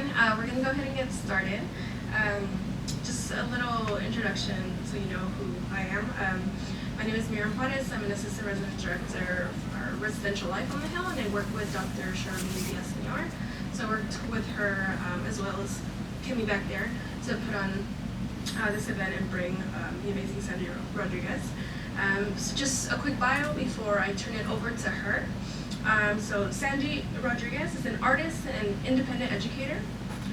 everyone. We're going to go ahead and get started. Just a little introduction so you know who I am. My name is Miriam Juarez. I'm an assistant resident director of our residential life on the Hill, and I work with Dr. Charlene Villaseñor. So I worked with her as well as Kimmy back there to put on this event and bring the amazing Sandy Rodriguez. So just a quick bio before I turn it over to her. So Sandy Rodriguez is an artist and independent educator.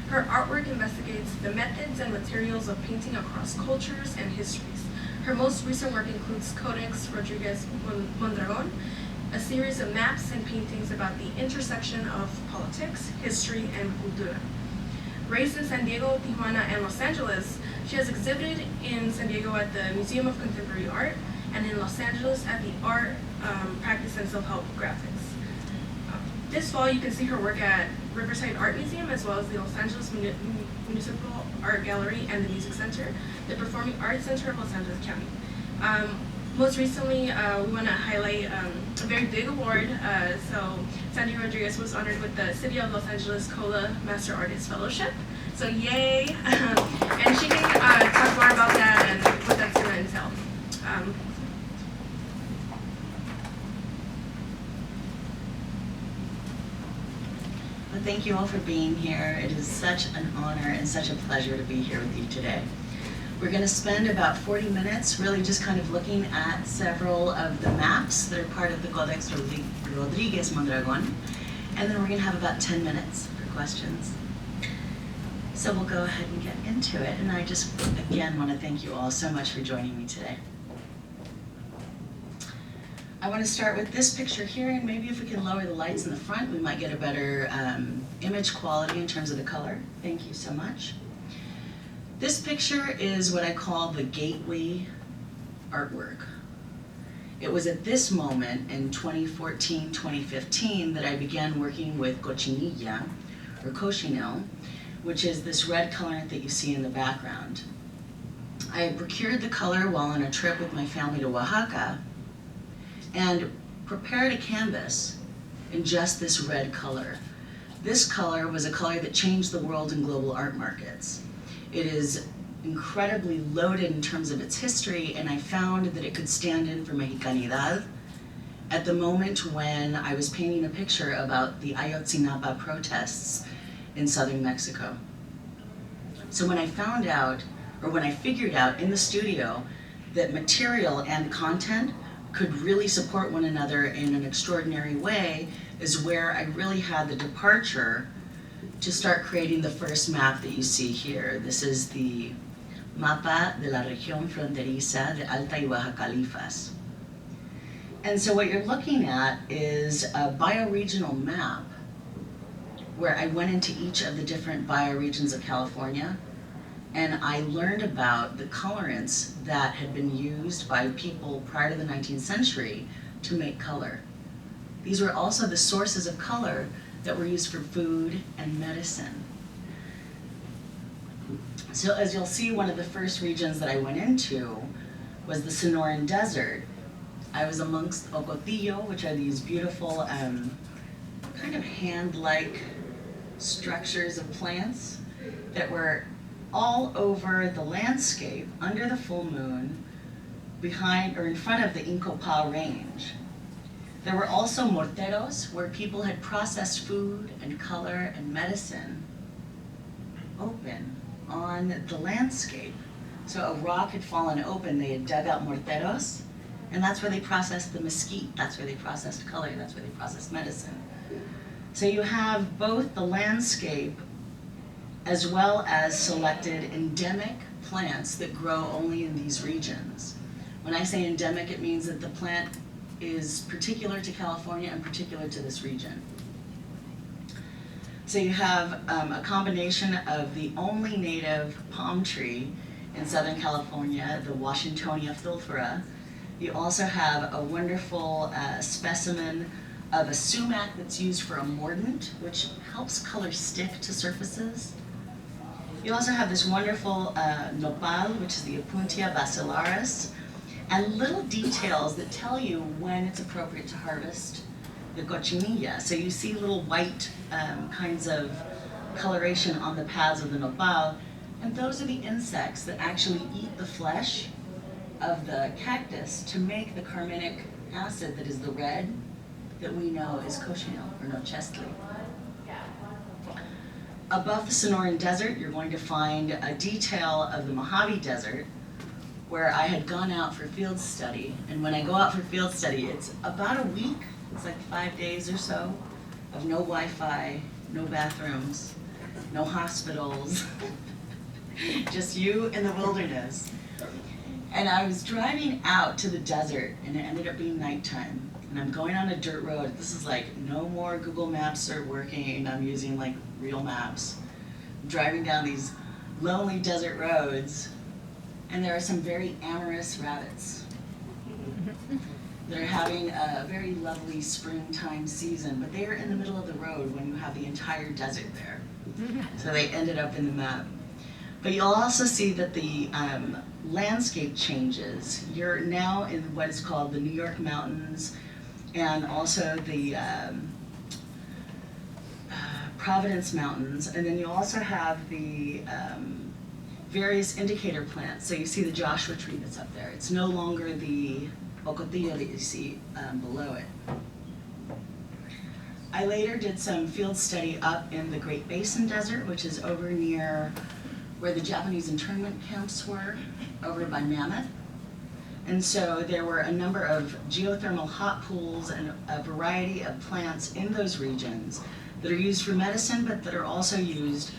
Her artwork investigates the methods and materials of painting across cultures and histories. Her most recent work includes Codex Rodriguez-Mondragón, a series of maps and paintings about the intersection of politics, history, and cultura. Raised in San Diego, Tijuana, and Los Angeles, she has exhibited in San Diego at the Museum of Contemporary Art and in Los Angeles at the Art, Practice, and Self-Help Graphics. This fall, you can see her work at Riverside Art Museum, as well as the Los Angeles Municipal Art Gallery and the Music Center, the Performing Arts Center of Los Angeles County. Most recently, we want to highlight a very big award. So Sandy Rodriguez was honored with the City of Los Angeles COLA Master Artist Fellowship. So yay! And she can talk more about that and what that's going to entail. Well, thank you all for being here. It is such an honor and such a pleasure to be here with you today. We're going to spend about 40 minutes really just kind of looking at several of the maps that are part of the Codex Rodriguez-Mondragón, and then we're going to have about 10 minutes for questions. So we'll go ahead and get into it, and I just, again, want to thank you all so much for joining me today. I want to start with this picture here, and maybe if we can lower the lights in the front, we might get a better image quality in terms of the color. Thank you so much. This picture is what I call the gateway artwork. It was at this moment in 2014, 2015 that I began working with cochinilla, or cochineal, which is this red colorant that you see in the background. I had procured the color while on a trip with my family to Oaxaca, and prepared a canvas in just this red color. This color was a color that changed the world in global art markets. It is incredibly loaded in terms of its history, and I found that it could stand in for Mexicanidad at the moment when I was painting a picture about the Ayotzinapa protests in southern Mexico. So when I found out, or when I figured out in the studio that material and content could really support one another in an extraordinary way, is where I really had the departure to start creating the first map that you see here. This is the Mapa de la Región Fronteriza de Alta y Baja Califas. And so what you're looking at is a bioregional map where I went into each of the different bioregions of California, and I learned about the colorants that had been used by people prior to the 19th century to make color. These were also the sources of color that were used for food and medicine. So as you'll see, one of the first regions that I went into was the Sonoran Desert. I was amongst ocotillo, which are these beautiful kind of hand-like structures of plants that were all over the landscape under the full moon behind or in front of the Incopal Range. There were also morteros where people had processed food and color and medicine open on the landscape. So a rock had fallen open, they had dug out morteros, and that's where they processed the mesquite, that's where they processed color, that's where they processed medicine. So you have both the landscape as well as selected endemic plants that grow only in these regions. When I say endemic, it means that the plant is particular to California and particular to this region. So you have a combination of the only native palm tree in Southern California, the Washingtonia fulvifera. You also have a wonderful specimen of a sumac that's used for a mordant, which helps color stick to surfaces. You also have this wonderful nopal, which is the Opuntia basilaris, and little details that tell you when it's appropriate to harvest the cochinilla. So you see little white kinds of coloration on the paths of the nopal, and those are the insects that actually eat the flesh of the cactus to make the carminic acid that is the red that we know is cochineal or nochestli. Above the Sonoran Desert, you're going to find a detail of the Mojave Desert, where I had gone out for field study. And when I go out for field study, it's about a week, it's like 5 days or so, of no Wi-Fi, no bathrooms, no hospitals, just you in the wilderness. And I was driving out to the desert, and it ended up being nighttime. And I'm going on a dirt road. This is like no more Google Maps are working. I'm using like real maps. I'm driving down these lonely desert roads, and there are some very amorous rabbits that are having a very lovely springtime season, but they are in the middle of the road when you have the entire desert there. So they ended up in the map. But you'll also see that the landscape changes. You're now in what is called the New York Mountains, and also the Providence Mountains, and then you also have the various indicator plants. So you see the Joshua tree that's up there. It's no longer the ocotillo that you see below it. I later did some field study up in the Great Basin Desert, which is over near where the Japanese internment camps were, over by Mammoth. And so there were a number of geothermal hot pools and a variety of plants in those regions that are used for medicine, but that are also used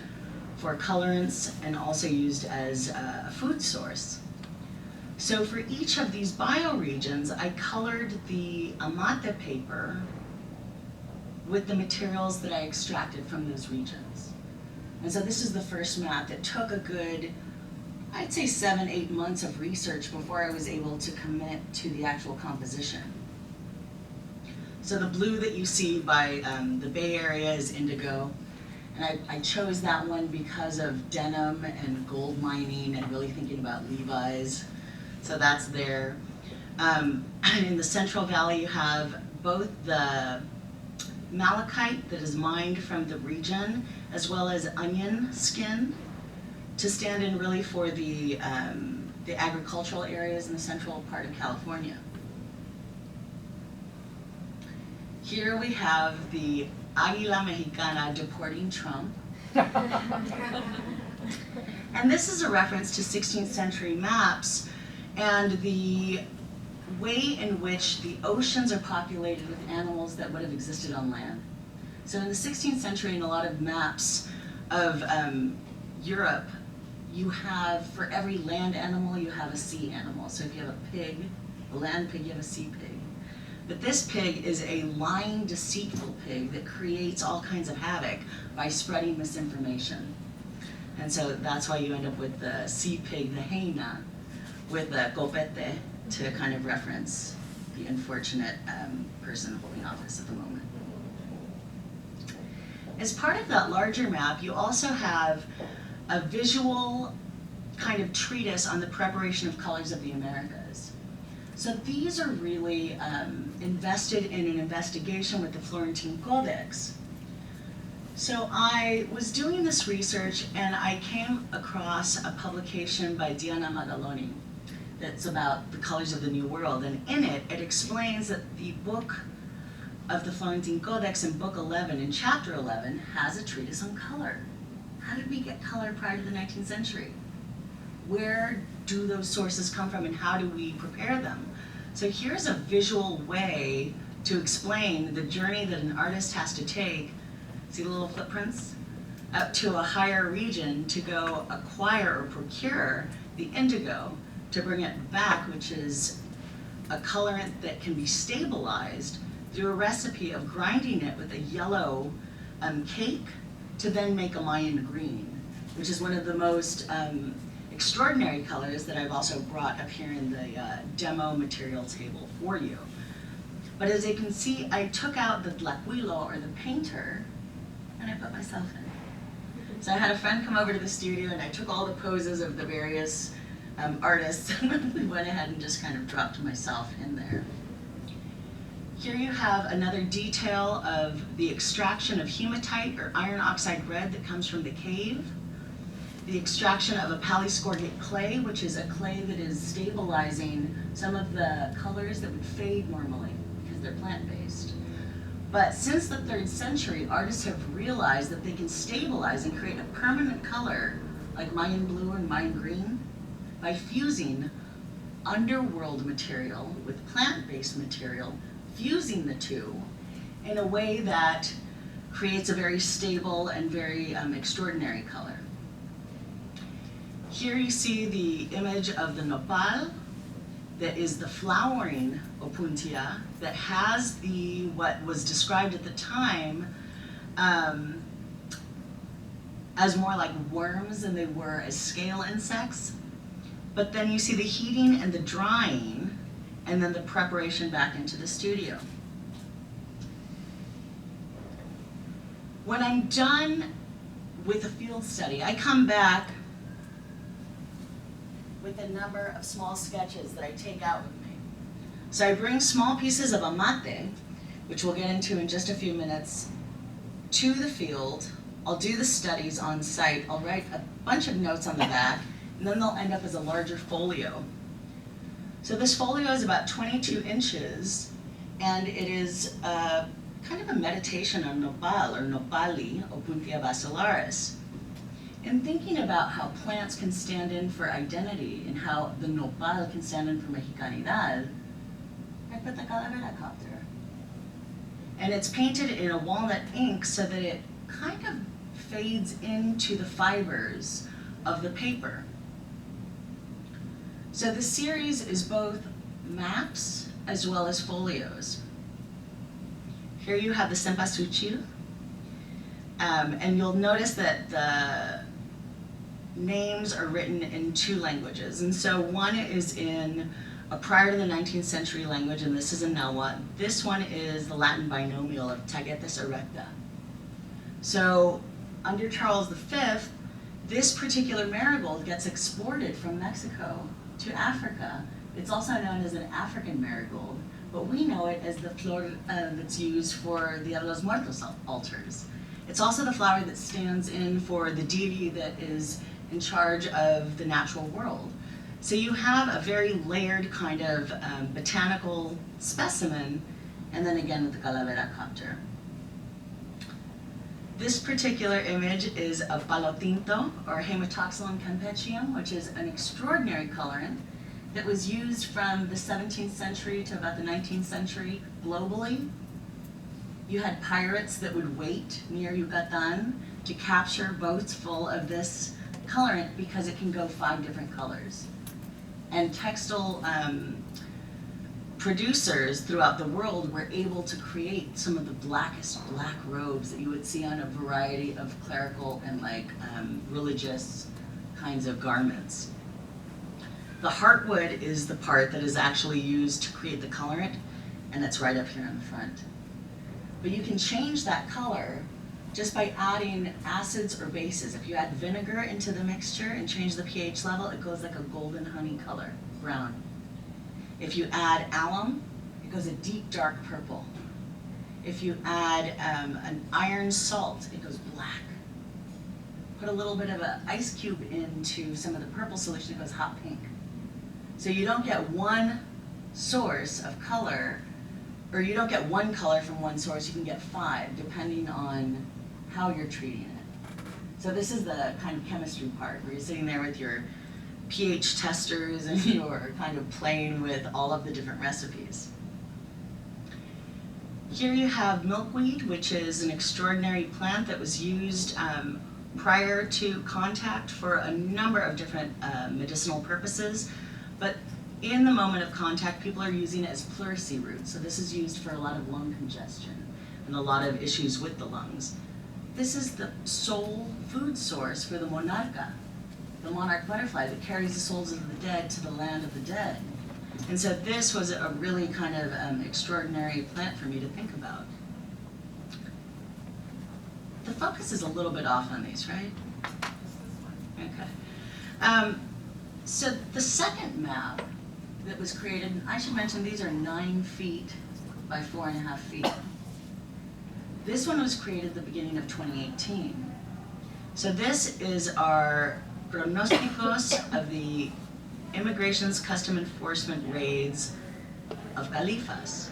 for colorants and also used as a food source. So for each of these bioregions, I colored the amate paper with the materials that I extracted from those regions. And so this is the first map that took a good, I'd say 7-8 months of research before I was able to commit to the actual composition. So the blue that you see by the Bay Area is indigo. And I chose that one because of denim and gold mining and really thinking about Levi's. So that's there. In the Central Valley, you have both the malachite that is mined from the region, as well as onion skin, to stand in really for the agricultural areas in the central part of California. Here we have the Águila Mexicana deporting Trump. And this is a reference to 16th century maps and the way in which the oceans are populated with animals that would have existed on land. So in the 16th century, in a lot of maps of Europe, you have, for every land animal, you have a sea animal. So if you have a pig, a land pig, you have a sea pig. But this pig is a lying, deceitful pig that creates all kinds of havoc by spreading misinformation. And so that's why you end up with the sea pig, the hyena, with the copete to kind of reference the unfortunate person holding office at the moment. As part of that larger map, you also have a visual kind of treatise on the preparation of colors of the Americas. So these are really invested in an investigation with the Florentine Codex. So I was doing this research and I came across a publication by Diana Magaloni that's about the colors of the New World. And in it, it explains that the book of the Florentine Codex in book 11, in chapter 11, has a treatise on color. How did we get color prior to the 19th century? Where do those sources come from and how do we prepare them? So here's a visual way to explain the journey that an artist has to take, see the little footprints, up to a higher region to go acquire or procure the indigo to bring it back, which is a colorant that can be stabilized through a recipe of grinding it with a yellow cake to then make a Mayan green, which is one of the most extraordinary colors that I've also brought up here in the demo material table for you. But as you can see, I took out the tlacuilo, or the painter, and I put myself in. So I had a friend come over to the studio and I took all the poses of the various artists and went ahead and just kind of dropped myself in there. Here you have another detail of the extraction of hematite or iron oxide red that comes from the cave, the extraction of a polyscorgate clay, which is a clay that is stabilizing some of the colors that would fade normally because they're plant-based. But since the 3rd century, artists have realized that they can stabilize and create a permanent color like Mayan blue and Mayan green by fusing underworld material with plant-based material, fusing the two in a way that creates a very stable and very extraordinary color. Here you see the image of the nopal, that is the flowering opuntia, that has the, what was described at the time as more like worms than they were as scale insects. But then you see the heating and the drying, and then the preparation back into the studio. When I'm done with a field study, I come back with a number of small sketches that I take out with me. So I bring small pieces of amate, which we'll get into in just a few minutes, to the field. I'll do the studies on site. I'll write a bunch of notes on the back, and then they'll end up as a larger folio. So this folio is about 22 inches, and it is kind of a meditation on nopal, or nopali, Opuntia basilaris. In thinking about how plants can stand in for identity and how the nopal can stand in for Mexicanidad, I put the calavera copter. And it's painted in a walnut ink so that it kind of fades into the fibers of the paper. So the series is both maps as well as folios. Here you have the cempasúchil, and you'll notice that the names are written in 2 languages. And so one is in a prior to the 19th century language, and this is in Nahuatl. This one is the Latin binomial of tagetes erecta. So under Charles V, this particular marigold gets exported from Mexico to Africa. It's also known as an African marigold, but we know it as the flor that's used for the Dia de los Muertos altars. It's also the flower that stands in for the deity that is in charge of the natural world. So you have a very layered kind of botanical specimen, and then again with the calavera copter. This particular image is of palo tinto, or Hematoxylon campechium, which is an extraordinary colorant that was used from the 17th century to about the 19th century globally. You had pirates that would wait near Yucatan to capture boats full of this colorant because it can go 5 different colors. And textile producers throughout the world were able to create some of the blackest black robes that you would see on a variety of clerical and religious kinds of garments. The heartwood is the part that is actually used to create the colorant, and that's right up here in the front. But you can change that color just by adding acids or bases. If you add vinegar into the mixture and change the pH level, it goes like a golden honey color, brown. If you add alum, it goes a deep dark purple. If you add an iron salt, it goes black. Put a little bit of an ice cube into some of the purple solution, it goes hot pink. So you don't get one source of color, or you don't get one color from one source, you can get 5 depending on how you're treating it. So this is the kind of chemistry part where you're sitting there with your pH testers and you're kind of playing with all of the different recipes. Here you have milkweed, which is an extraordinary plant that was used prior to contact for a number of different medicinal purposes. But in the moment of contact, people are using it as pleurisy root. So this is used for a lot of lung congestion and a lot of issues with the lungs. This is the sole food source for the monarca, the monarch butterfly that carries the souls of the dead to the land of the dead. And so this was a really kind of extraordinary plant for me to think about. The focus is a little bit off on these, right? Okay. So the second map that was created, and I should mention these are 9 feet by 4.5 feet. This one was created at the beginning of 2018. So this is our pronósticos of the Immigration's Custom Enforcement raids of Califas.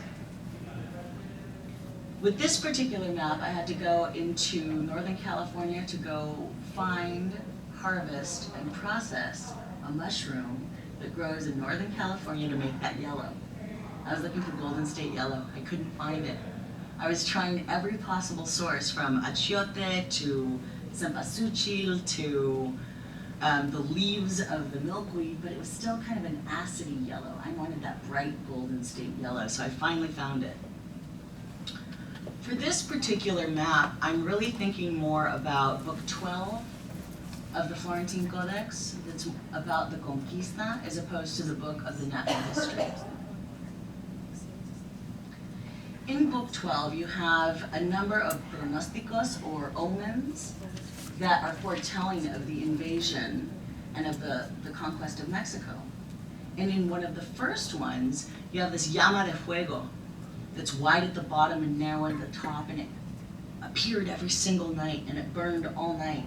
With this particular map, I had to go into Northern California to go find, harvest, and process a mushroom that grows in Northern California to make that yellow. I was looking for Golden State Yellow. I couldn't find it. I was trying every possible source, from achiote to cempasúchil to the leaves of the milkweed, but it was still kind of an acidy yellow. I wanted that bright Golden State Yellow, so I finally found it. For this particular map, I'm really thinking more about Book 12 of the Florentine Codex, that's about the Conquista, as opposed to the book of the natural history. In Book 12, you have a number of pronósticos, or omens, that are foretelling of the invasion and of the conquest of Mexico. And in one of the first ones, you have this llama de fuego that's wide at the bottom and narrow at the top, and it appeared every single night, and it burned all night.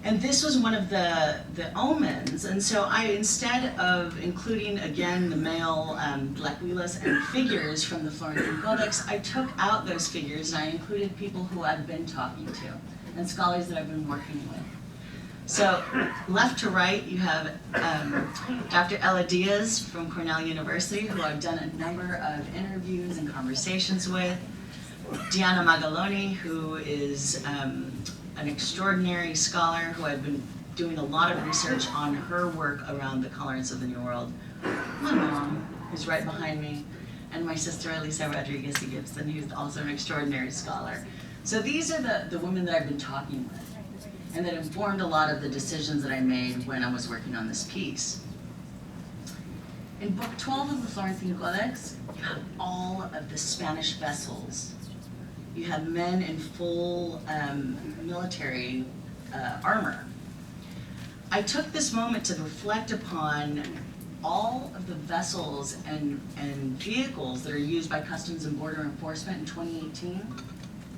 And this was one of the omens, and so I, instead of including, again, the male tlacuilas and figures from the Florentine Codex, I took out those figures and I included people who I've been talking to and scholars that I've been working with. So left to right, you have Dr. Ella Diaz from Cornell University, who I've done a number of interviews and conversations with. Diana Magaloni, who is an extraordinary scholar who I've been doing a lot of research on her work around the colorants of the New World. My mom, who's right behind me, and my sister Elisa Rodriguez-Gibson, who's also an extraordinary scholar. So these are the women that I've been talking with, and that informed a lot of the decisions that I made when I was working on this piece. In Book 12 of the Florentine Codex, you have all of the Spanish vessels. You have men in full military armor. I took this moment to reflect upon all of the vessels and vehicles that are used by Customs and Border Enforcement in 2018.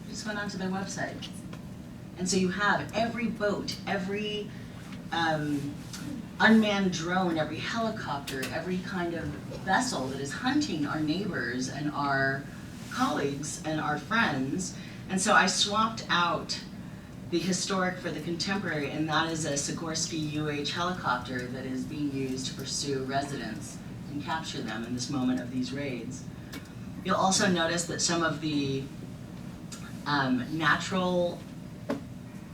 I just went onto their website. And so you have every boat, every unmanned drone, every helicopter, every kind of vessel that is hunting our neighbors and our colleagues and our friends. And so I swapped out the historic for the contemporary, and that is a Sikorsky UH helicopter that is being used to pursue residents and capture them in this moment of these raids. You'll also notice that some of the natural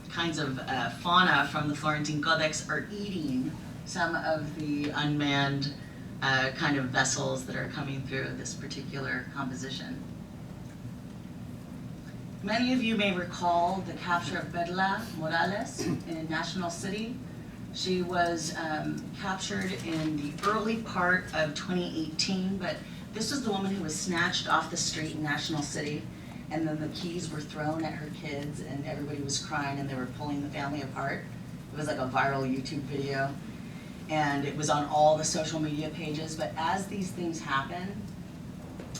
kinds of fauna from the Florentine Codex are eating some of the unmanned kind of vessels that are coming through this particular composition. Many of you may recall the capture of Perla Morales in National City. She was captured in the early part of 2018, but this was the woman who was snatched off the street in National City, and then the keys were thrown at her kids, and everybody was crying, and they were pulling the family apart. It was like a viral YouTube video, and it was on all the social media pages. But as these things happen,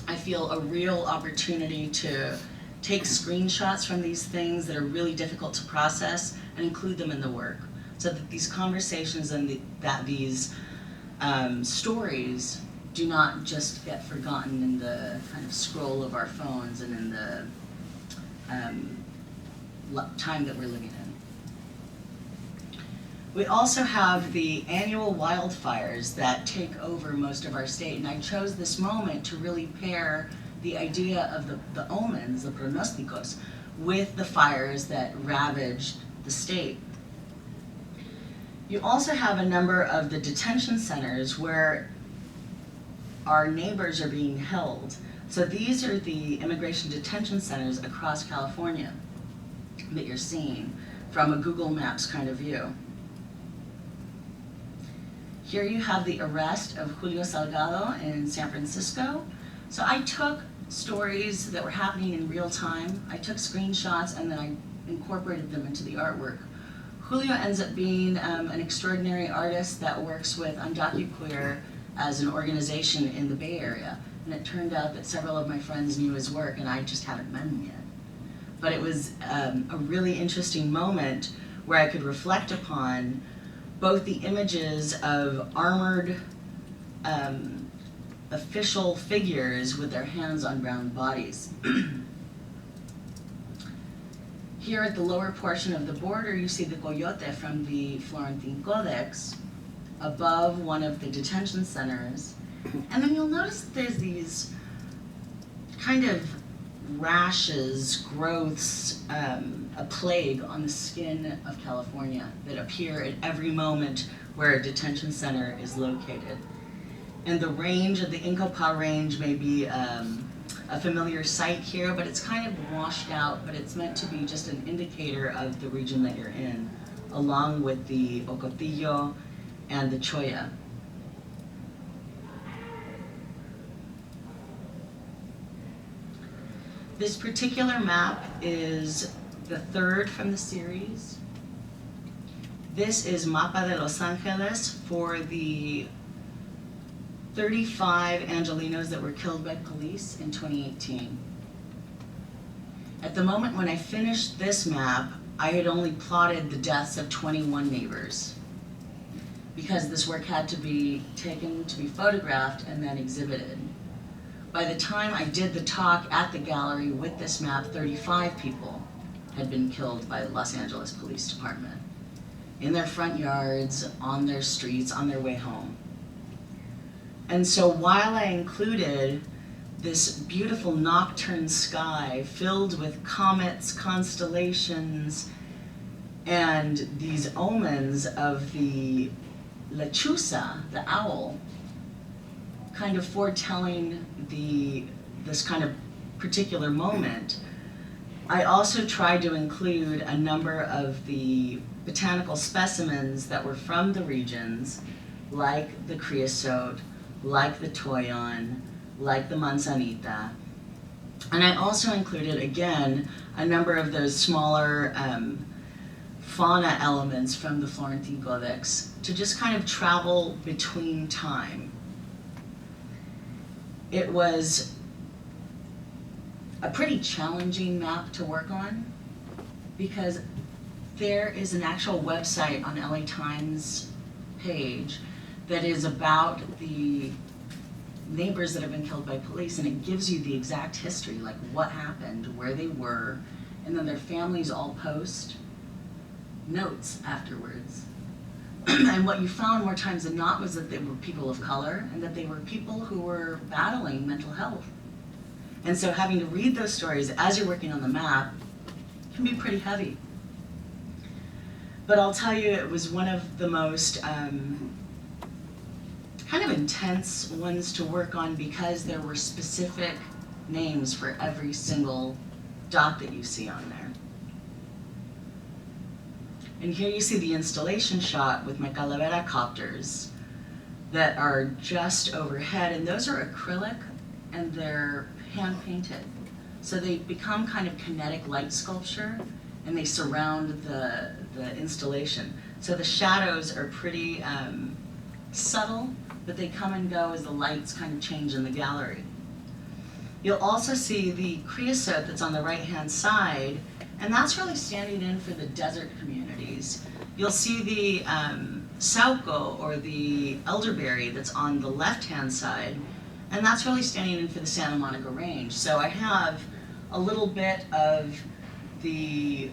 I feel a real opportunity to take screenshots from these things that are really difficult to process and include them in the work, so that these conversations and that these stories do not just get forgotten in the kind of scroll of our phones and in the time that we're living in. We also have the annual wildfires that take over most of our state, and I chose this moment to really pair the idea of the omens, the pronósticos, with the fires that ravaged the state. You also have a number of the detention centers where our neighbors are being held. So these are the immigration detention centers across California that you're seeing from a Google Maps kind of view. Here you have the arrest of Julio Salgado in San Francisco. So I took stories that were happening in real time, I took screenshots, and then I incorporated them into the artwork. Julio ends up being an extraordinary artist that works with UndocuQueer as an organization in the Bay Area. and it turned out that several of my friends knew his work, and I just hadn't met him yet. But it was a really interesting moment where I could reflect upon both the images of armored official figures with their hands on brown bodies. Here at the lower portion of the border, you see the coyote from the Florentine Codex above one of the detention centers. And then you'll notice that there's these kind of rashes, growths, a plague on the skin of California that appear at every moment where a detention center is located. And the range of the Incopal Range may be a familiar sight here, but it's kind of washed out, but it's meant to be just an indicator of the region that you're in, along with the Ocotillo and the Choya. This particular map is the third from the series. This is Mapa de Los Angeles for the 35 Angelinos that were killed by police in 2018. At the moment when I finished this map, I had only plotted the deaths of 21 neighbors, because this work had to be taken to be photographed and then exhibited. By the time I did the talk at the gallery with this map, 35 people had been killed by the Los Angeles Police Department, in their front yards, on their streets, on their way home. And so while I included this beautiful nocturne sky filled with comets, constellations, and these omens of the lechuza, the owl, kind of foretelling this kind of particular moment, I also tried to include a number of the botanical specimens that were from the regions, like the creosote, like the toyon, like the manzanita. And I also included, again, a number of those smaller fauna elements from the Florentine Codex to just kind of travel between time. It was a pretty challenging map to work on, because there is an actual website on LA Times page that is about the neighbors that have been killed by police, and it gives you the exact history, like what happened, where they were, and then their families all post notes afterwards. And what you found more times than not was that they were people of color, and that they were people who were battling mental health. And so having to read those stories as you're working on the map can be pretty heavy. But I'll tell you, it was one of the most kind of intense ones to work on, because there were specific names for every single dot that you see on there. And here you see the installation shot with my calavera copters that are just overhead, and those are acrylic and they're hand painted. So they become kind of kinetic light sculpture, and they surround the installation. So the shadows are pretty subtle, but they come and go as the lights kind of change in the gallery. You'll also see the creosote that's on the right-hand side, and that's really standing in for the desert communities. You'll see the sauco, or the elderberry, that's on the left-hand side, and that's really standing in for the Santa Monica Range. So I have a little bit of the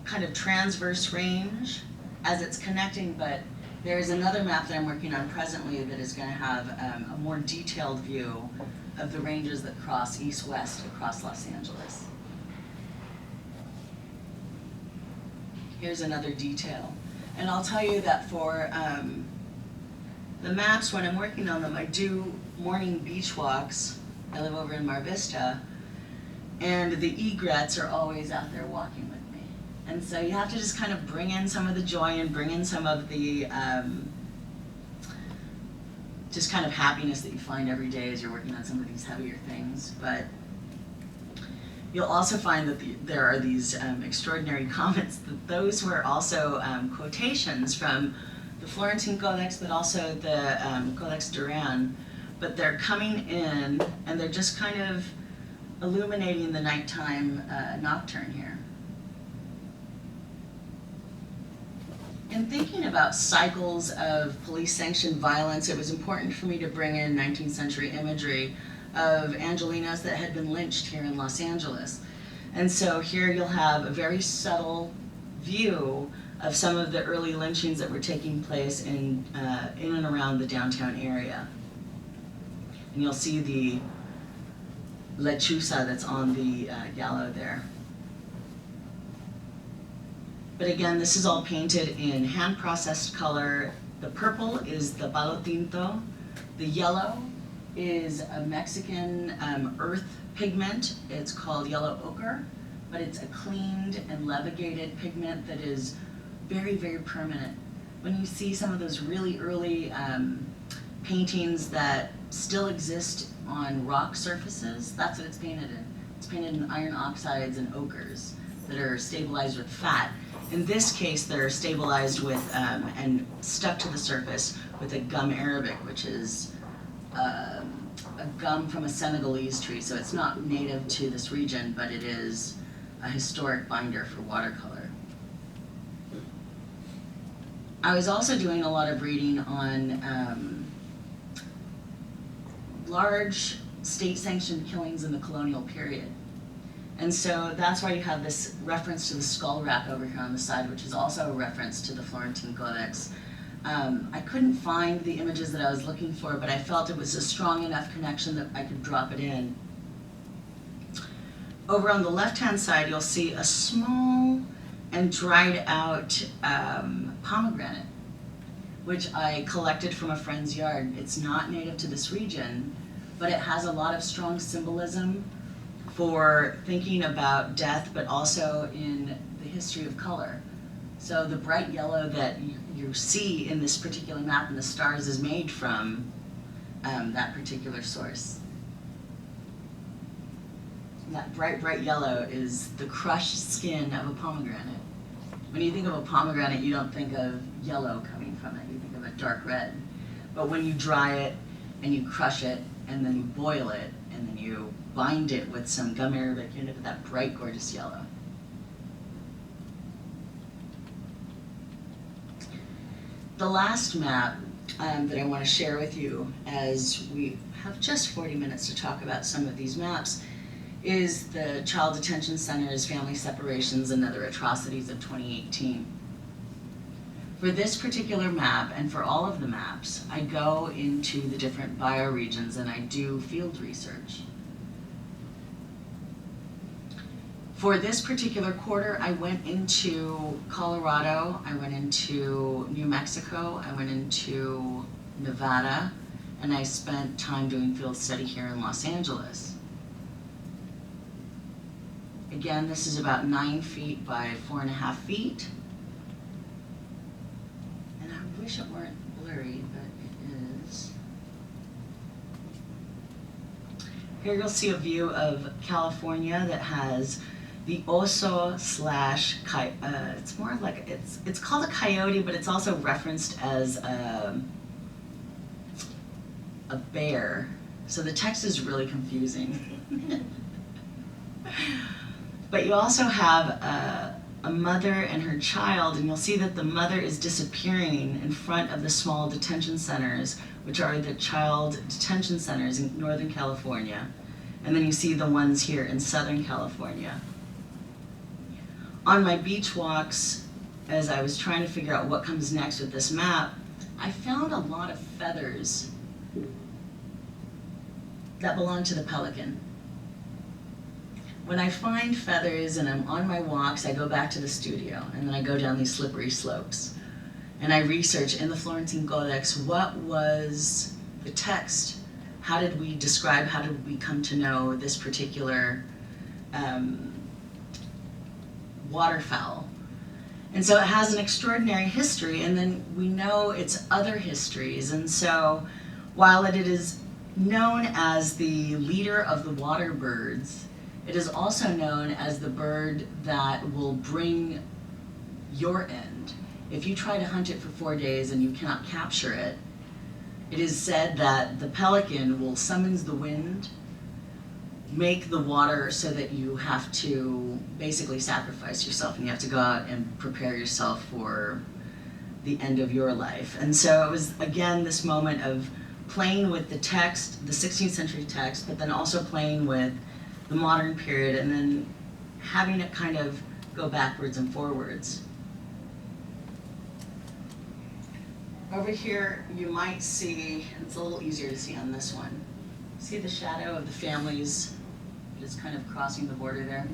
kind of transverse range as it's connecting, but there's another map that I'm working on presently that is going to have a more detailed view of the ranges that cross east-west across Los Angeles. Here's another detail. And I'll tell you that for the maps, when I'm working on them, I do morning beach walks. I live over in Mar Vista, and the egrets are always out there walking with me. And so you have to just kind of bring in some of the joy and bring in some of the just kind of happiness that you find every day as you're working on some of these heavier things. But you'll also find that there are these extraordinary comments, that those were also quotations from the Florentine Codex, but also the Codex Duran, but they're coming in and they're just kind of illuminating the nighttime nocturne here. In thinking about cycles of police-sanctioned violence, it was important for me to bring in 19th century imagery of Angelinos that had been lynched here in Los Angeles. And so here you'll have a very subtle view of some of the early lynchings that were taking place in and around the downtown area. And you'll see the lechuza that's on the gallows there. But again, this is all painted in hand-processed color. The purple is the palo tinto. The yellow is a Mexican earth pigment. It's called yellow ochre, but it's a cleaned and levigated pigment that is very, very permanent. When you see some of those really early paintings that still exist on rock surfaces, that's what it's painted in. It's painted in iron oxides and ochres that are stabilized with fat. In this case, they're stabilized with and stuck to the surface with a gum arabic, which is a gum from a Senegalese tree. So it's not native to this region, but it is a historic binder for watercolor. I was also doing a lot of reading on large state-sanctioned killings in the colonial period. And so that's why you have this reference to the skull rack over here on the side, which is also a reference to the Florentine Codex. I couldn't find the images that I was looking for, but I felt it was a strong enough connection that I could drop it in. Over on the left-hand side, you'll see a small and dried out pomegranate, which I collected from a friend's yard. It's not native to this region, but it has a lot of strong symbolism for thinking about death, but also in the history of color. So the bright yellow that you see in this particular map in the stars is made from that particular source. And that bright, bright yellow is the crushed skin of a pomegranate. When you think of a pomegranate, you don't think of yellow coming from it, you think of a dark red. But when you dry it and you crush it and then you boil it and then you bind it with some gum arabic, you end up with that bright, gorgeous yellow. The last map that I want to share with you, as we have just 40 minutes to talk about some of these maps, is the Child Detention Center's Family Separations and Other Atrocities of 2018. For this particular map, and for all of the maps, I go into the different bioregions and I do field research. For this particular quarter, I went into Colorado, I went into New Mexico, I went into Nevada, and I spent time doing field study here in Los Angeles. Again, this is about 9 feet by 4.5 feet. And I wish it weren't blurry, but it is. Here you'll see a view of California that has the oso slash, it's more like, it's called a coyote, but it's also referenced as a bear. So the text is really confusing. But you also have a mother and her child, and you'll see that the mother is disappearing in front of the small detention centers, which are the child detention centers in Northern California. And then you see the ones here in Southern California. On my beach walks, as I was trying to figure out what comes next with this map, I found a lot of feathers that belong to the pelican. When I find feathers and I'm on my walks, I go back to the studio and then I go down these slippery slopes. And I research in the Florentine Codex, what was the text? How did we describe, how did we come to know this particular waterfowl? And so it has an extraordinary history, and then we know its other histories. And so while it is known as the leader of the water birds, it is also known as the bird that will bring your end. If you try to hunt it for 4 days and you cannot capture it, It is said that the pelican will summons the wind, make the water so that you have to basically sacrifice yourself and you have to go out and prepare yourself for the end of your life. And so it was, again, this moment of playing with the text, the 16th century text, but then also playing with the modern period and then having it kind of go backwards and forwards. Over here, you might see, it's a little easier to see on this one. See the shadow of the families just kind of crossing the border there?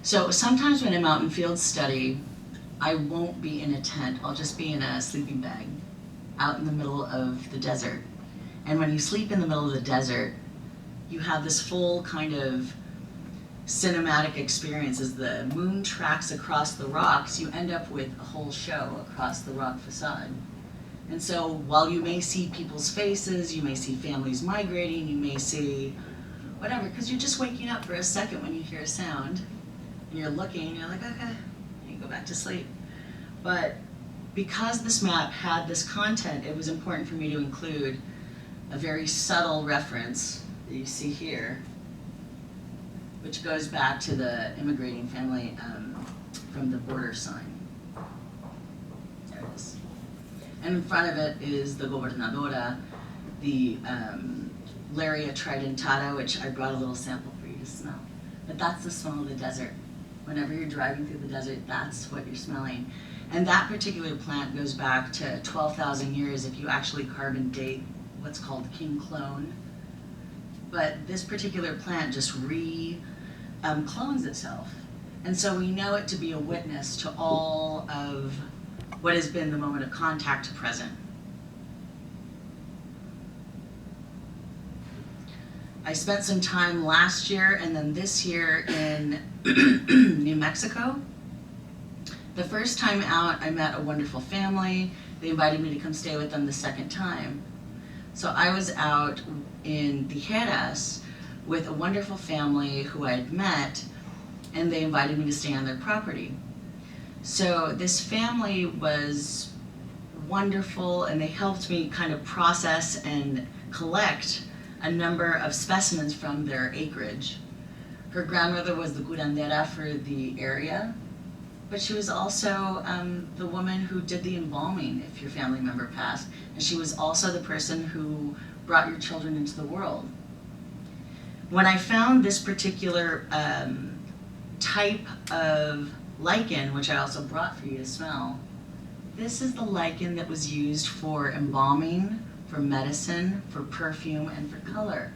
So sometimes when I'm out in field study, I won't be in a tent, I'll just be in a sleeping bag out in the middle of the desert. And when you sleep in the middle of the desert, you have this full kind of cinematic experience. As the moon tracks across the rocks, you end up with a whole show across the rock facade. And so while you may see people's faces, you may see families migrating, you may see whatever, because you're just waking up for a second when you hear a sound, and you're looking, and you're like, okay, you go back to sleep. But because this map had this content, it was important for me to include a very subtle reference that you see here, which goes back to the immigrating family from the border sign. There it is. And in front of it is the gobernadora, the Laria tridentata, which I brought a little sample for you to smell. But that's the smell of the desert. Whenever you're driving through the desert, that's what you're smelling. And that particular plant goes back to 12,000 years if you actually carbon date what's called king clone. But this particular plant just clones itself. And so we know it to be a witness to all of what has been the moment of contact to present. I spent some time last year and then this year in New Mexico. The first time out, I met a wonderful family. They invited me to come stay with them the second time. So I was out in Tijeras with a wonderful family who I had met, and they invited me to stay on their property. So this family was wonderful, and they helped me kind of process and collect a number of specimens from their acreage. Her grandmother was the curandera for the area, but she was also the woman who did the embalming if your family member passed, and she was also the person who brought your children into the world. When I found this particular type of lichen, which I also brought for you to smell, this is the lichen that was used for embalming, for medicine, for perfume, and for color.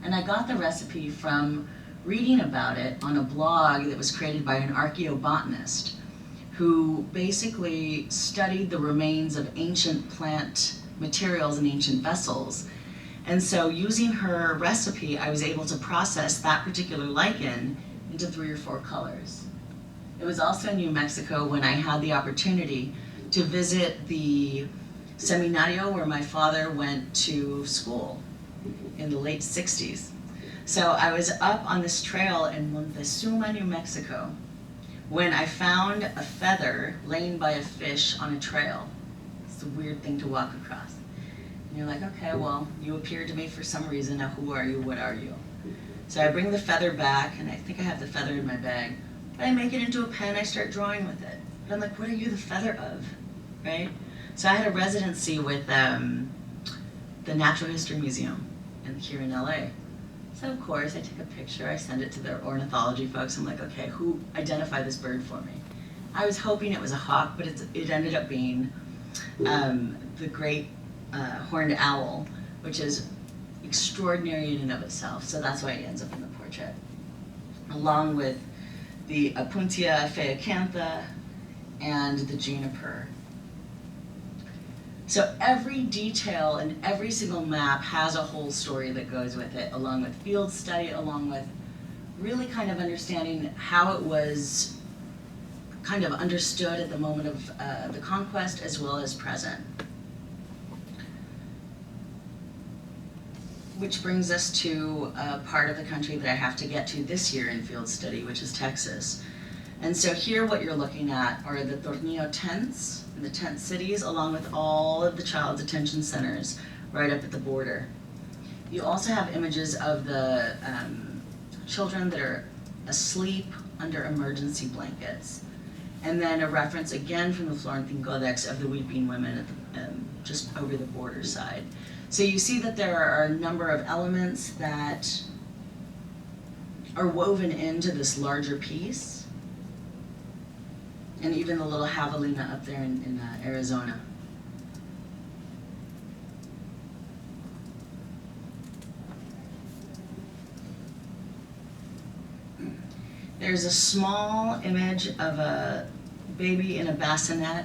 And I got the recipe from reading about it on a blog that was created by an archaeobotanist who basically studied the remains of ancient plant materials and ancient vessels. And so using her recipe, I was able to process that particular lichen into 3 or 4 colors. It was also in New Mexico when I had the opportunity to visit the seminario where my father went to school in the late 60s. So I was up on this trail in Montezuma, New Mexico, when I found a feather laying by a fish on a trail. It's a weird thing to walk across. And you're like, okay, well, you appeared to me for some reason. Now who are you? What are you? So I bring the feather back, and I think I have the feather in my bag. But I make it into a pen, I start drawing with it. But I'm like, what are you the feather of, right? So I had a residency with the Natural History Museum here in LA. So of course, I take a picture, I send it to their ornithology folks. I'm like, okay, who identified this bird for me? I was hoping it was a hawk, but it ended up being the great horned owl, which is extraordinary in and of itself. So that's why it ends up in the portrait, along with the Apuntia phaeacantha and the juniper. So every detail and every single map has a whole story that goes with it, along with field study, along with really kind of understanding how it was kind of understood at the moment of the conquest as well as present. Which brings us to a part of the country that I have to get to this year in field study, which is Texas. And so here what you're looking at are the Tornillo tents in the tent cities, along with all of the child detention centers right up at the border. You also have images of the children that are asleep under emergency blankets. And then a reference again from the Florentine Codex of the weeping women at the, just over the border side. So you see that there are a number of elements that are woven into this larger piece. And even the little javelina up there in Arizona. There's a small image of a baby in a bassinet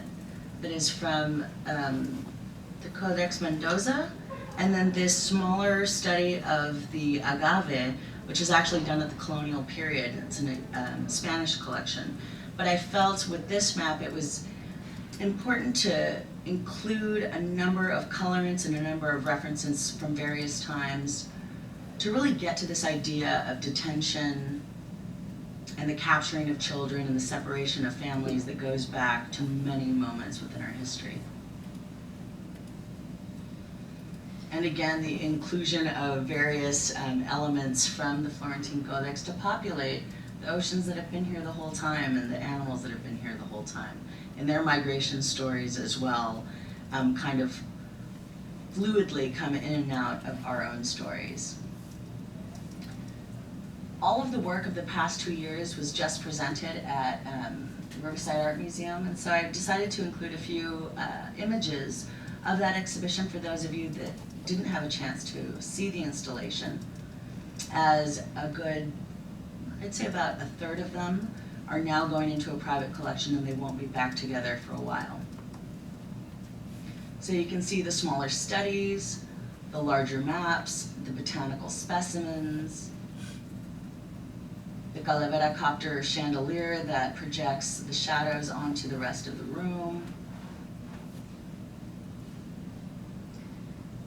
that is from the Codex Mendoza, and then this smaller study of the agave, which is actually done at the colonial period. It's in a Spanish collection. But I felt with this map it was important to include a number of colorants and a number of references from various times to really get to this idea of detention and the capturing of children and the separation of families that goes back to many moments within our history. And again, the inclusion of various elements from the Florentine Codex to populate the oceans that have been here the whole time and the animals that have been here the whole time. And their migration stories as well kind of fluidly come in and out of our own stories. All of the work of the past 2 years was just presented at the Riverside Art Museum, and so I decided to include a few images of that exhibition for those of you that didn't have a chance to see the installation. As a good, I'd say about a third of them are now going into a private collection and they won't be back together for a while. So you can see the smaller studies, the larger maps, the botanical specimens, the Calavera copter chandelier that projects the shadows onto the rest of the room.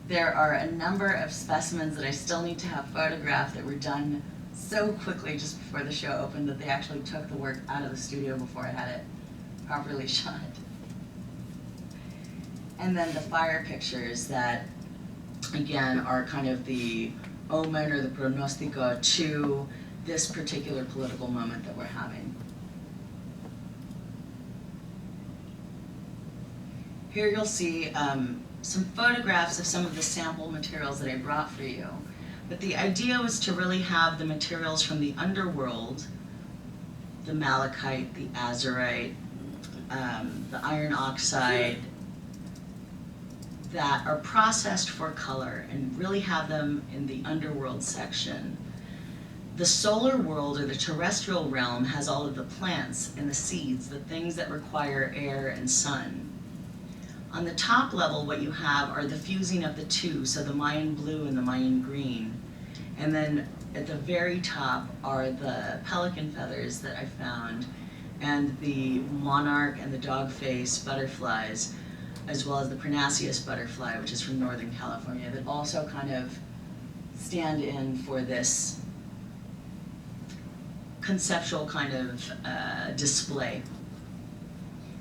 There are a number of specimens that I still need to have photographed that were done so quickly just before the show opened that they actually took the work out of the studio before I had it properly shot. And then the fire pictures that, again, are kind of the omen or the pronostico to this particular political moment that we're having. Here you'll see some photographs of some of the sample materials that I brought for you. But the idea was to really have the materials from the underworld, the malachite, the azurite, the iron oxide, that are processed for color and really have them in the underworld section. The solar world, or the terrestrial realm, has all of the plants and the seeds, the things that require air and sun. On the top level, what you have are the fusing of the two, so the Mayan blue and the Mayan green. And then at the very top are the pelican feathers that I found, and the monarch and the dogface butterflies, as well as the Parnassus butterfly, which is from Northern California, that also kind of stand in for this conceptual kind of display.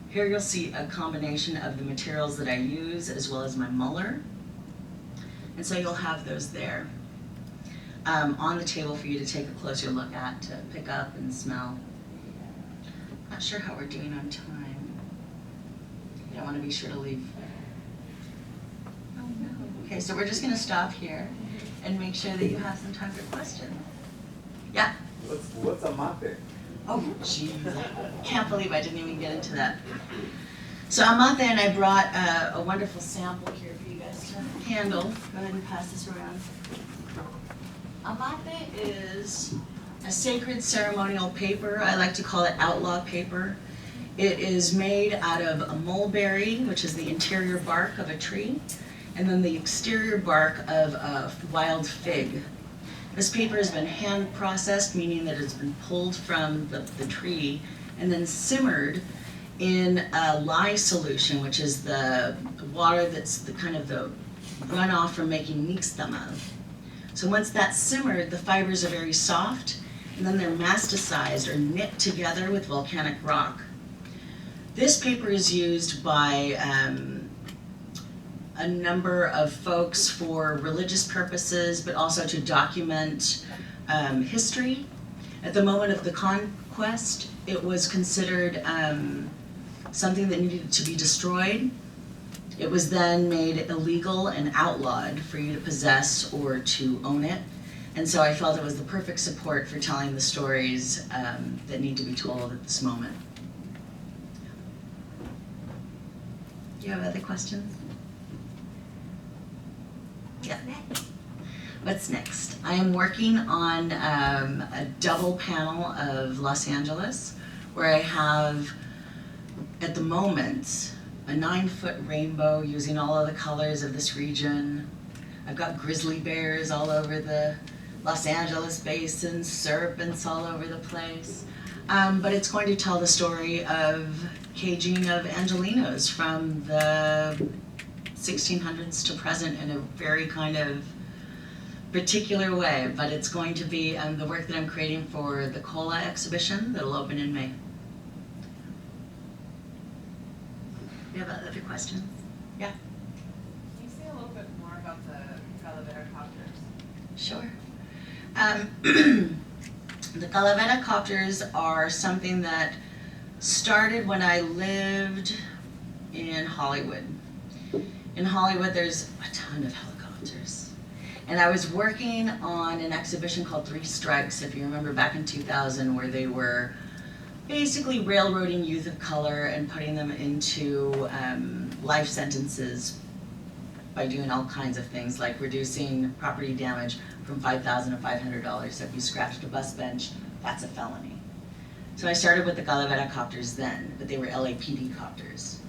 Here you'll see a combination of the materials that I use as well as my muller. And so you'll have those there on the table for you to take a closer look at, to pick up and smell. Not sure how we're doing on time. You don't want to be sure to leave. Oh no. Okay, so we're just going to stop here and make sure that you have some time for questions. Yeah? What's a mate? Oh, geez. Can't believe I didn't even get into that. So amate, and I brought a wonderful sample here for you guys to handle. Go ahead and pass this around. Amate is a sacred ceremonial paper. I like to call it outlaw paper. It is made out of a mulberry, which is the interior bark of a tree, and then the exterior bark of a wild fig. This paper has been hand processed, meaning that it's been pulled from the tree and then simmered in a lye solution, which is the water that's the kind of the runoff from making nixtamal. So once that's simmered, the fibers are very soft, and then they're masticized or knit together with volcanic rock. This paper is used by a number of folks for religious purposes, but also to document history. At the moment of the conquest, it was considered something that needed to be destroyed. It was then made illegal and outlawed for you to possess or to own it. And so I felt it was the perfect support for telling the stories that need to be told at this moment. Do you have other questions? Yeah. What's next? I am working on a double panel of Los Angeles, where I have, at the moment, a 9-foot rainbow using all of the colors of this region. I've got grizzly bears all over the Los Angeles basin, serpents all over the place. But it's going to tell the story of caging of Angelinos from the 1600s to present in a very kind of particular way. But it's going to be the work that I'm creating for the COLA exhibition that'll open in May. Do you have other questions? Yeah? Can you say a little bit more about the Calavera copters? Sure. The Calavera copters are something that started when I lived in Hollywood. In Hollywood, there's a ton of helicopters. And I was working on an exhibition called Three Strikes, if you remember back in 2000, where they were basically railroading youth of color and putting them into life sentences by doing all kinds of things, like reducing property damage from $5,000 to $500. So if you scratched a bus bench, that's a felony. So I started with the Calavera copters then, but they were LAPD copters.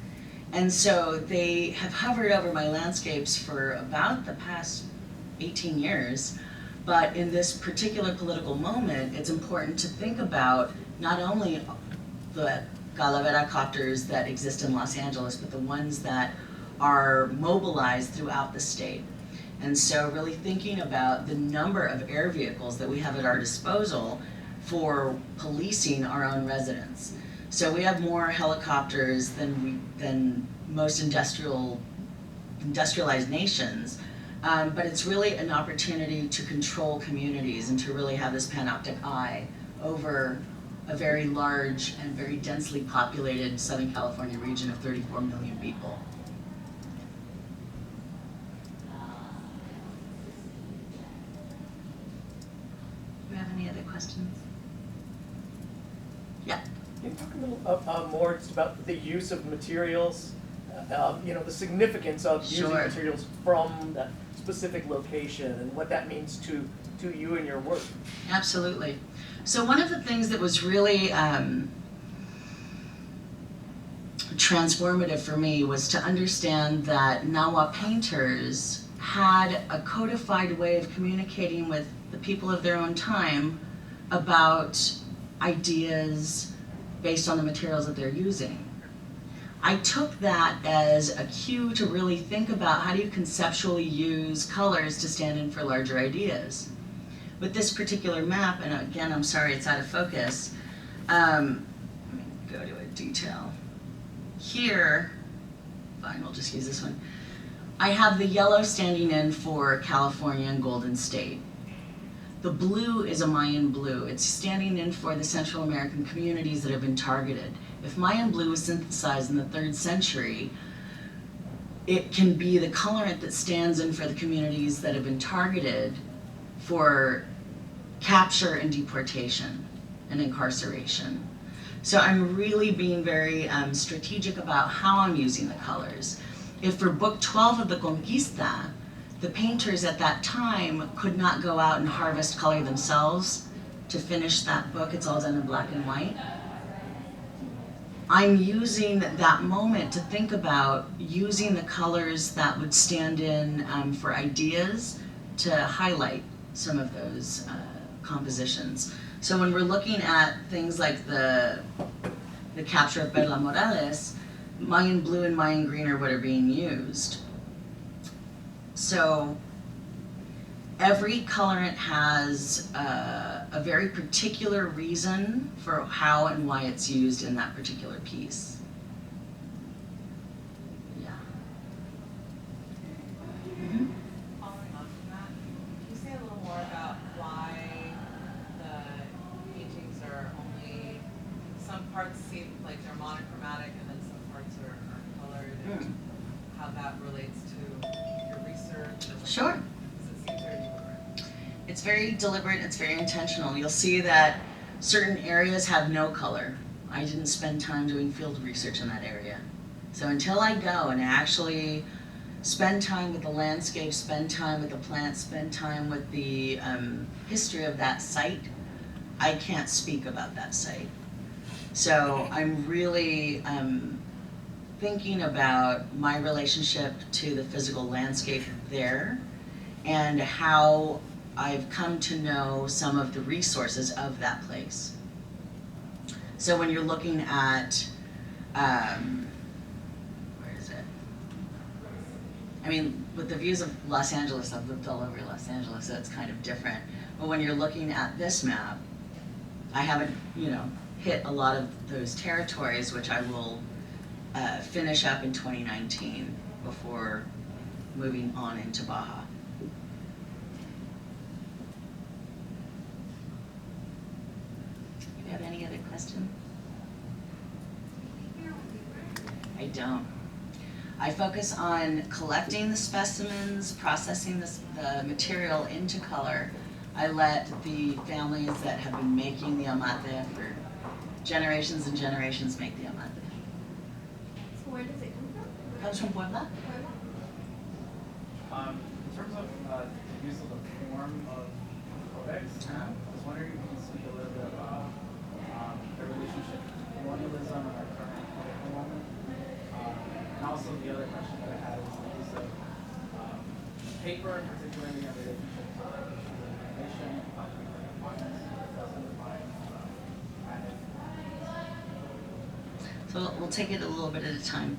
And so they have hovered over my landscapes for about the past 18 years. But in this particular political moment, it's important to think about not only the Calavera copters that exist in Los Angeles, but the ones that are mobilized throughout the state. And so really thinking about the number of air vehicles that we have at our disposal for policing our own residents. So we have more helicopters than most industrialized nations, but it's really an opportunity to control communities and to really have this panoptic eye over a very large and very densely populated Southern California region of 34 million people. Do we have any other questions? Yeah. Can you talk a little more just about the use of materials, the significance of using Sure. materials from that specific location and what that means to you and your work? Absolutely. So one of the things that was really transformative for me was to understand that Nahua painters had a codified way of communicating with the people of their own time about ideas based on the materials that they're using. I took that as a cue to really think about how do you conceptually use colors to stand in for larger ideas. With this particular map, and again, I'm sorry it's out of focus, let me go to a detail. Here, fine, we'll just use this one. I have the yellow standing in for California and Golden State. The blue is a Mayan blue. It's standing in for the Central American communities that have been targeted. If Mayan blue was synthesized in the 3rd century, it can be the colorant that stands in for the communities that have been targeted for capture and deportation and incarceration. So I'm really being very strategic about how I'm using the colors. If for book 12 of the Conquista, the painters at that time could not go out and harvest color themselves to finish that book, it's all done in black and white. I'm using that moment to think about using the colors that would stand in for ideas to highlight some of those compositions. So when we're looking at things like the capture of Perla Morales, Mayan blue and Mayan green are what are being used. So every colorant has a very particular reason for how and why it's used in that particular piece. Yeah. Mhm. Following on from that, can you say a little more about why the paintings are only, some parts seem like they're monochromatic and then some parts are colored, and how that relates to your research? Or Sure. because it seems very deliberate. It's very deliberate, it's very intentional. You'll see that certain areas have no color. I didn't spend time doing field research in that area. So until I go and actually spend time with the landscape, spend time with the plants, spend time with the history of that site, I can't speak about that site. So I'm really thinking about my relationship to the physical landscape there and how I've come to know some of the resources of that place. So when you're looking at, where is it? I mean, with the views of Los Angeles, I've lived all over Los Angeles, so it's kind of different. But when you're looking at this map, I haven't, hit a lot of those territories, which I will finish up in 2019 before moving on into Baja. Do you have any other question? I don't. I focus on collecting the specimens, processing the material into color. I let the families that have been making the amate for generations and generations make the amate. So where does it come from? It comes from Puebla. In terms of the use of the form of Codex, I was wondering if you can speak a little bit about the relationship to colonialism and our current political moment. And also the other question that I had is the use of paper, particularly in relationship to information, So we'll take it a little bit at a time.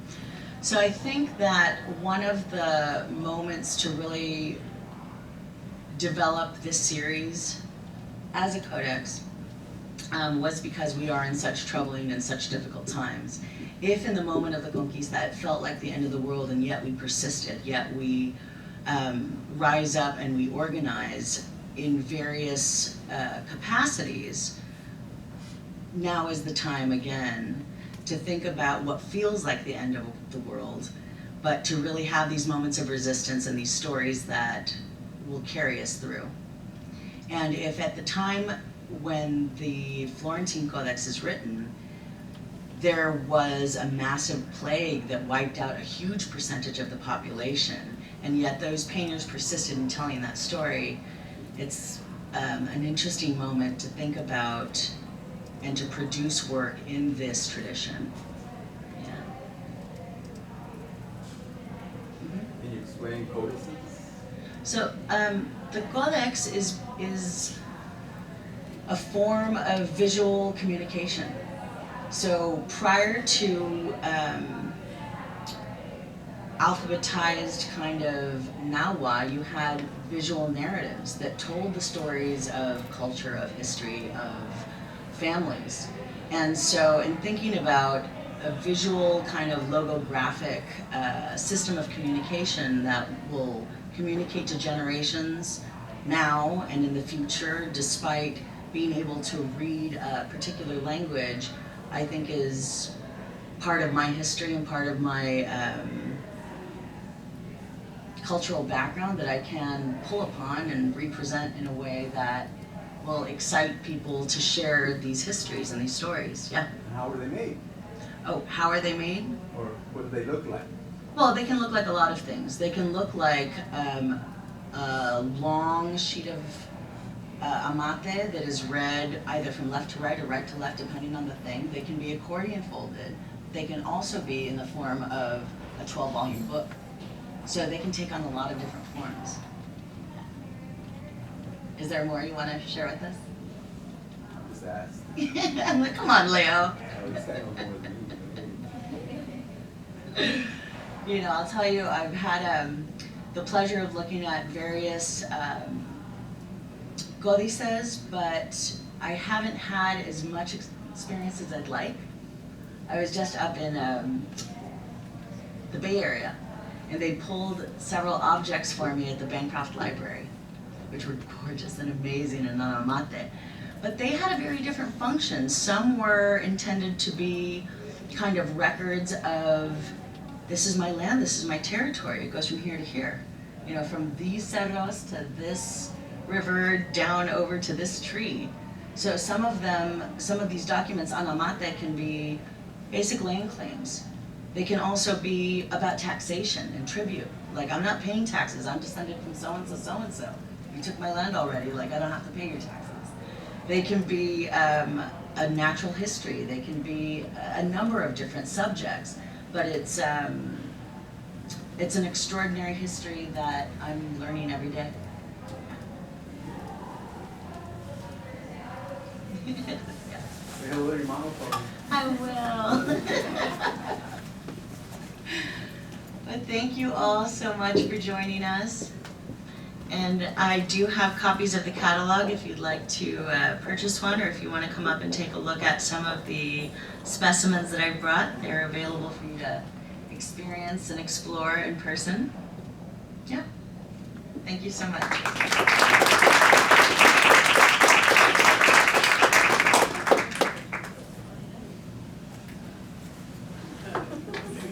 So I think that one of the moments to really develop this series as a codex was because we are in such troubling and such difficult times. If in the moment of the conquista it felt like the end of the world and yet we persisted, yet we rise up and we organize in various capacities, now is the time again to think about what feels like the end of the world, but to really have these moments of resistance and these stories that will carry us through. And if at the time when the Florentine Codex is written, there was a massive plague that wiped out a huge percentage of the population, and yet those painters persisted in telling that story, it's an interesting moment to think about and to produce work in this tradition. Yeah. Can you explain codices? So the Codex is a form of visual communication. So prior to alphabetized kind of Nahua, you had visual narratives that told the stories of culture, of history, of families. And so in thinking about a visual kind of logographic system of communication that will communicate to generations now and in the future, despite being able to read a particular language, I think is part of my history and part of my cultural background that I can pull upon and represent in a way that will excite people to share these histories and these stories. Yeah. And how were they made? Oh, how are they made? Or what do they look like? Well, they can look like a lot of things. They can look like a long sheet of amate that is read either from left to right or right to left, depending on the thing. They can be accordion folded. They can also be in the form of a 12-volume book. So they can take on a lot of different forms. Is there more you want to share with us? I'm just asked. I'm like, come on, Leo. I was saying more than you. You know, I'll tell you, I've had the pleasure of looking at various códices, but I haven't had as much experience as I'd like. I was just up in the Bay Area, and they pulled several objects for me at the Bancroft Library, which were gorgeous and amazing in Anamate. But they had a very different function. Some were intended to be kind of records of, this is my land, this is my territory, it goes from here to here. You know, from these cerros to this river down over to this tree. So some of these documents on Amate can be basic land claims. They can also be about taxation and tribute. Like, I'm not paying taxes, I'm descended from so-and-so, so-and-so. You took my land already, like, I don't have to pay your taxes. They can be a natural history, they can be a number of different subjects, but it's an extraordinary history that I'm learning every day. Say hello to your mama for me. I will. But thank you all so much for joining us. And I do have copies of the catalog if you'd like to purchase one, or if you want to come up and take a look at some of the specimens that I brought. They're available for you to experience and explore in person. Yeah. Thank you so much.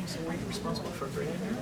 So were you responsible for bringing her?